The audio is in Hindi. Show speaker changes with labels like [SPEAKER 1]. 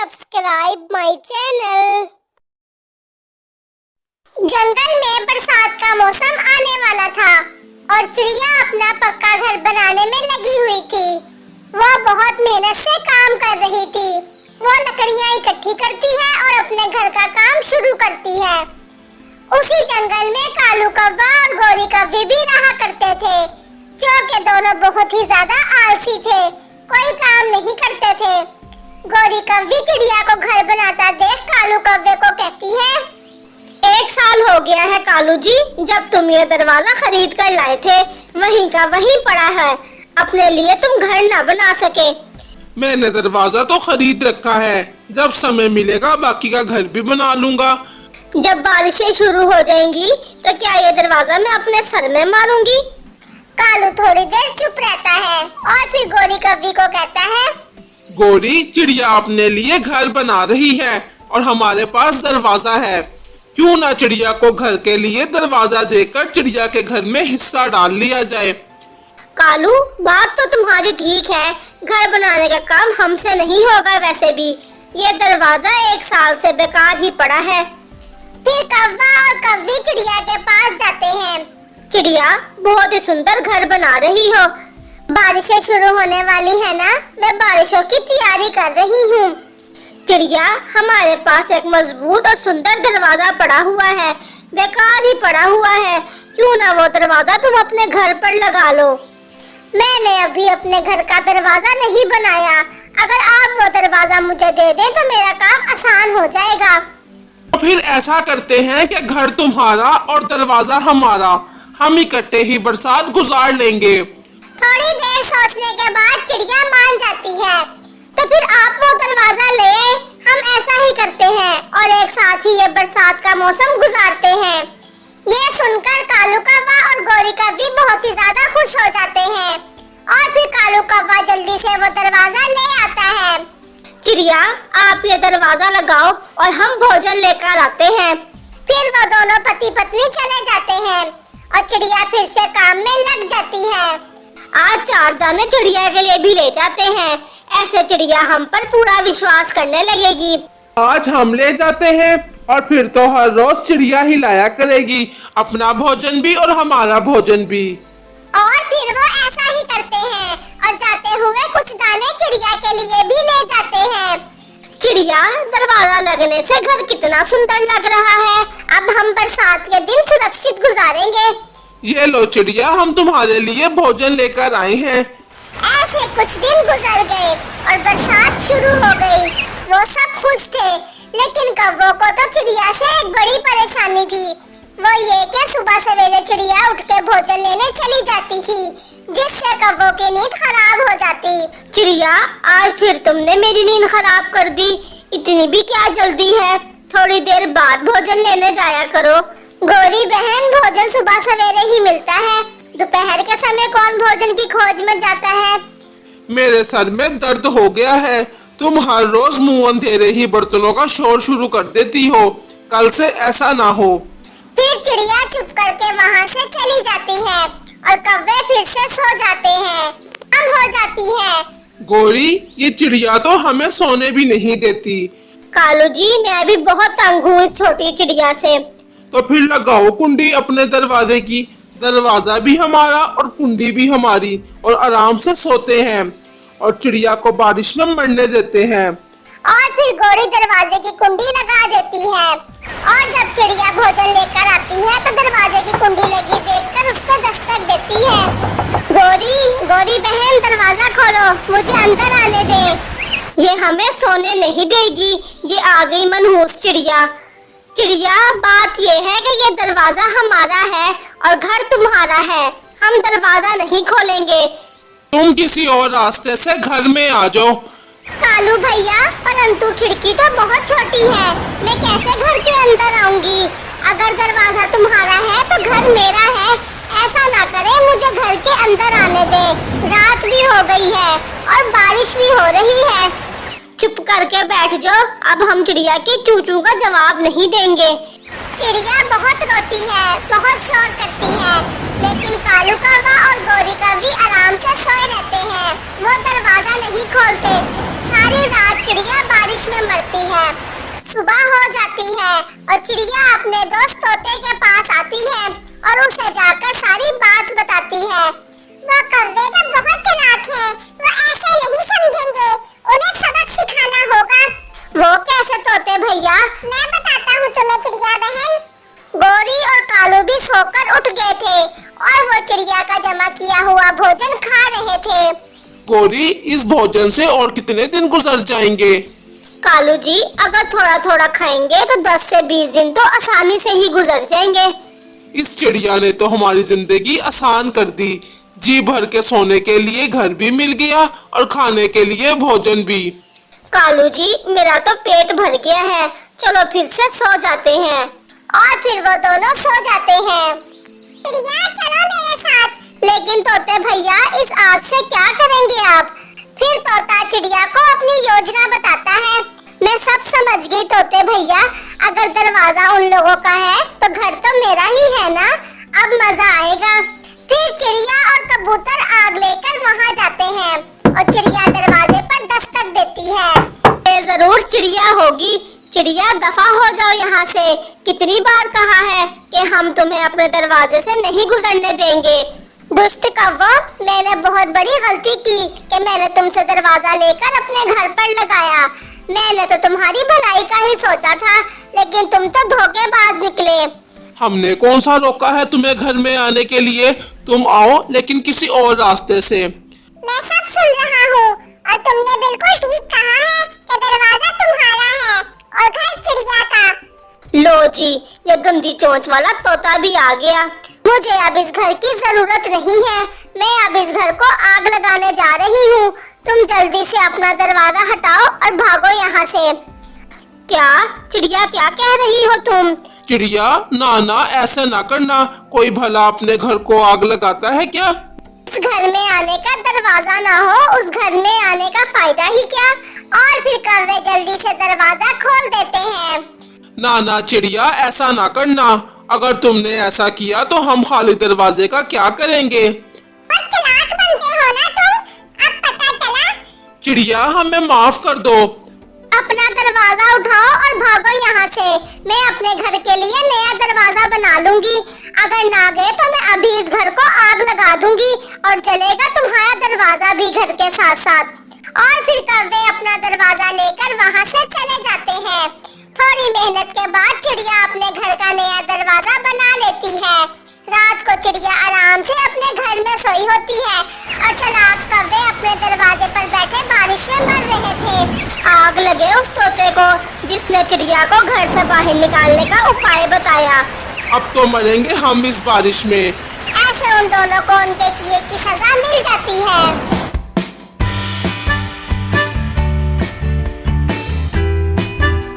[SPEAKER 1] Subscribe my channel. जंगल में बरसात का मौसम आने वाला था और चिड़िया अपना पक्का घर बनाने में लगी हुई थी। वह बहुत मेहनत से काम कर रही थी। वह लकड़ियां इकट्ठी करती है और अपने घर का काम शुरू करती है। उसी जंगल में कालू कौवा और गोरी कौवी भी रहा करते थे, जो कि दोनों बहुत ही ज्यादा आलसी थे, कोई काम नहीं करते थे। गोरी कौवी चिड़िया को घर बनाता देख कालू कौवे को कहती है,
[SPEAKER 2] 1 साल हो गया है कालू जी, जब तुम ये दरवाजा खरीद कर लाए थे, वहीं का वहीं पड़ा है। अपने लिए तुम घर ना बना सके।
[SPEAKER 3] मैंने दरवाजा तो खरीद रखा है, जब समय मिलेगा बाकी का घर भी बना लूंगा।
[SPEAKER 2] जब बारिशें शुरू हो जाएंगी तो क्या ये दरवाजा मैं अपने सर में मारूंगी?
[SPEAKER 1] कालू थोड़ी देर चुप रहता है और फिर गोरी कौवी को कहता है,
[SPEAKER 3] गोरी, चिड़िया अपने लिए घर बना रही है और हमारे पास दरवाजा है। क्यों ना चिड़िया को घर के लिए दरवाजा देकर चिड़िया के घर में हिस्सा डाल लिया जाए।
[SPEAKER 2] कालू, बात तो तुम्हारी ठीक है, घर बनाने का काम हमसे नहीं होगा। वैसे भी ये दरवाजा 1 साल से बेकार ही पड़ा है।
[SPEAKER 1] फिर कौवा और कौवी चिड़िया के पास जाते हैं।
[SPEAKER 2] चिड़िया, बहुत ही सुंदर घर बना रही हो।
[SPEAKER 1] बारिशें शुरू होने वाली है ना, मैं बारिशों की तैयारी कर रही हूँ।
[SPEAKER 2] चिड़िया, हमारे पास एक मजबूत और सुंदर दरवाजा पड़ा हुआ है, बेकार ही पड़ा हुआ है। क्यों ना वो दरवाजा तुम अपने घर पर लगा लो।
[SPEAKER 1] मैंने अभी अपने घर का दरवाजा नहीं बनाया। अगर आप वो दरवाजा मुझे दे दें तो मेरा काम आसान हो जाएगा।
[SPEAKER 3] तो फिर ऐसा करते हैं कि घर तुम्हारा और दरवाजा हमारा, हम इकट्ठे ही बरसात गुजार लेंगे।
[SPEAKER 1] थोड़ी देर सोचने के बाद चिड़िया मान जाती है। तो फिर आप वो दरवाजा ले, हम ऐसा ही करते हैं और एक साथ ही ये बरसात का मौसम गुजारते हैं। ये सुनकर कालू कौवा और गोरी कौवी बहुत ही ज्यादा खुश हो जाते हैं और फिर कालू कौवा जल्दी से वो दरवाजा ले आता है।
[SPEAKER 2] चिड़िया, आप ये दरवाजा लगाओ और हम भोजन लेकर आते हैं।
[SPEAKER 1] फिर वो दोनों पति पत्नी चले जाते हैं और चिड़िया फिर से काम में लग जाती है।
[SPEAKER 2] आज 4 दाने चिड़िया के लिए भी ले जाते हैं, ऐसे चिड़िया हम पर पूरा विश्वास करने लगेगी।
[SPEAKER 3] आज हम ले जाते हैं और फिर तो हर रोज चिड़िया ही लाया करेगी, अपना भोजन भी और हमारा भोजन भी।
[SPEAKER 1] और फिर वो ऐसा ही करते हैं और जाते हुए कुछ दाने चिड़िया के लिए भी ले जाते हैं।
[SPEAKER 2] चिड़िया, दरवाजा लगने से घर कितना सुंदर लग रहा है।
[SPEAKER 1] अब हम बरसात के दिन सुरक्षित गुजारेंगे।
[SPEAKER 3] ये लो चिड़िया, हम तुम्हारे लिए भोजन लेकर आए हैं।
[SPEAKER 1] ऐसे कुछ दिन गुजर गए और बरसात शुरू हो गई। वो सब खुश थे, लेकिन कौवों को तो चिड़िया से एक बड़ी परेशानी थी। वो ये कि सुबह सवेरे चिड़िया उठ के भोजन लेने चली जाती थी, जिससे कौवों की नींद खराब हो जाती।
[SPEAKER 2] चिड़िया, आज फिर तुमने मेरी नींद खराब कर दी। इतनी भी क्या जल्दी है, थोड़ी देर बाद भोजन लेने जाया करो।
[SPEAKER 1] गोरी बहन, भोजन सुबह सवेरे ही मिलता है, दोपहर के समय कौन भोजन की खोज में जाता है।
[SPEAKER 3] मेरे सर में दर्द हो गया है, तुम हर रोज मुंह अंधेरे ही बर्तनों का शोर शुरू कर देती हो, कल से ऐसा ना हो।
[SPEAKER 1] फिर चिड़िया चुप करके वहाँ से चली जाती है और कौवे फिर से सो जाते हैं। अब हो जाती है।
[SPEAKER 3] गोरी, ये चिड़िया तो हमें सोने भी नहीं देती।
[SPEAKER 2] कालू जी, मैं भी बहुत तंग हूँ इस छोटी चिड़िया से।
[SPEAKER 3] तो फिर लगाओ कुंडी अपने दरवाजे की, दरवाजा भी हमारा और कुंडी भी हमारी, और आराम से सोते हैं और चिड़िया को बारिश में मरने देते हैं।
[SPEAKER 1] और फिर गोरी दरवाजे की कुंडी लगा देती है और जब चिड़िया भोजन लेकर आती है तो दरवाजे की कुंडी लगी देखकर उस पर दस्तक देती है। गोरी बहन, दरवाजा खोलो, मुझे अंदर आने दे।
[SPEAKER 2] ये हमें सोने नहीं देगी, ये आ गई मनहूस चिड़िया। चिड़िया, बात ये है कि ये दरवाजा हमारा है और घर तुम्हारा है, हम दरवाजा नहीं खोलेंगे।
[SPEAKER 3] तुम किसी और रास्ते से घर में आ जाओ।
[SPEAKER 1] कालू भैया, परंतु खिड़की तो बहुत छोटी है, मैं कैसे घर के अंदर आऊंगी। अगर दरवाजा तुम्हारा है तो घर मेरा है। ऐसा ना करे, मुझे घर के अंदर आने दे। रात भी हो गई है और बारिश भी हो रही है।
[SPEAKER 2] चुप करके बैठ जाओ, अब हम चिड़िया की चूचू का जवाब नहीं देंगे।
[SPEAKER 1] चिड़िया बहुत रोती है, बहुत शोर करती है, लेकिन कालू कौवा और गोरी कौवी आराम से सोए रहते हैं। वो दरवाजा नहीं खोलते। सारी रात चिड़िया बारिश में मरती है। सुबह हो जाती है और चिड़िया अपने दोस्त तोते के पास आती है और उसे जाकर सारी बात बताती है। वो कौवे तो बहुत चालाक है, वो ऐसे नहीं समझेंगे, उन्हें सबक सिखाना होगा। वो कैसे तोते भैया? मैं बताता हूँ तुम्हें चिड़िया बहन। गोरी और कालू भी सोकर उठ गए थे और वो चिड़िया का जमा किया हुआ भोजन खा रहे थे।
[SPEAKER 3] गोरी, इस भोजन से और कितने दिन गुजर जाएंगे?
[SPEAKER 2] कालू जी, अगर थोड़ा थोड़ा खाएंगे तो 10 से 20 दिन तो आसानी से ही गुजर जाएंगे।
[SPEAKER 3] इस चिड़िया ने तो हमारी जिंदगी आसान कर दी। जी भर के सोने के लिए घर भी मिल गया और खाने के लिए भोजन भी।
[SPEAKER 2] कालू जी, मेरा तो पेट भर गया है, चलो फिर से सो जाते हैं।
[SPEAKER 1] और फिर वो दोनों सो जाते हैं। चिड़िया चलो मेरे साथ। लेकिन तोते भैया, इस आग से क्या करेंगे आप? फिर तोता चिड़िया को अपनी योजना बताता है। मैं सब समझ गई तोते भैया, अगर दरवाजा उन लोगों का है तो घर तो मेरा ही है ना, अब मजा आएगा। फिर चिड़िया और कबूतर आग लेकर वहाँ जाते हैं और चिड़िया दरवाजे पर दस्तक देती है।
[SPEAKER 2] ये जरूर चिड़िया होगी। चिड़िया, दफा हो जाओ यहाँ से। कितनी बार कहा है कि हम तुम्हें अपने दरवाजे से नहीं गुजरने देंगे।
[SPEAKER 1] दुष्ट कौवा, मैंने बहुत बड़ी गलती की कि मैंने तुमसे दरवाजा लेकर अपने घर पर लगाया। मैंने तो तुम्हारी भलाई का ही सोचा था, लेकिन तुम तो धोखेबाज निकले।
[SPEAKER 3] हमने कौन सा रोका है तुम्हें घर में आने के लिए? तुम आओ, लेकिन किसी और रास्ते से।
[SPEAKER 1] मैं सब सुन रहा हूँ और तुमने बिल्कुल ठीक कहा है कि दरवाजा तुम्हारा है और घर चिड़िया का।
[SPEAKER 2] लो जी, ये गंदी चोंच वाला तोता भी आ गया।
[SPEAKER 1] मुझे अब इस घर की जरूरत नहीं है। मैं अब इस घर को आग लगाने जा रही हूँ। तुम जल्दी से अपना दरवाजा हटाओ और भागो यहाँ से।
[SPEAKER 2] क्या चिड़िया, क्या कह रही हो तुम?
[SPEAKER 3] चिड़िया, ना ना, ऐसा ना करना। कोई भला अपने घर को आग लगाता है क्या?
[SPEAKER 1] इस घर में आने का दरवाजा ना हो, उस घर में आने का फायदा ही क्या? और फिर कौवे जल्दी से दरवाजा खोल देते हैं।
[SPEAKER 3] ना ना चिड़िया, ऐसा ना करना। अगर तुमने ऐसा किया तो हम खाली दरवाजे का क्या करेंगे?
[SPEAKER 1] पर चालाक बनते हो ना तुम, अब पता चला।
[SPEAKER 3] चिड़िया, हमें माफ कर दो।
[SPEAKER 1] अपना दरवाजा उठाओ और भागो यहाँ से। मैं अपने घर के लिए नया दरवाजा बना लूंगी। अगर ना गए तो मैं अभी इस घर को आग लगा दूंगी और चलेगा तुम्हारा दरवाजा भी घर के साथ साथ। और फिर कौवे अपना दरवाजा लेकर वहाँ से चले जाते हैं। थोड़ी मेहनत के बाद चिड़िया अपने घर का नया दरवाजा बना लेती है। रात को चिड़िया आराम से अपने घर में सोई होती है और चालाक कौवे अपने दरवाजे पर बैठे बारिश में मर रहे थे।
[SPEAKER 2] आग लगे उस तोते को जिसने चिड़िया को घर से बाहर निकालने का उपाय बताया।
[SPEAKER 3] अब तो मरेंगे हम इस बारिश में।
[SPEAKER 1] ऐसे उन दोनों को उनके किए की सजा मिल जाती है।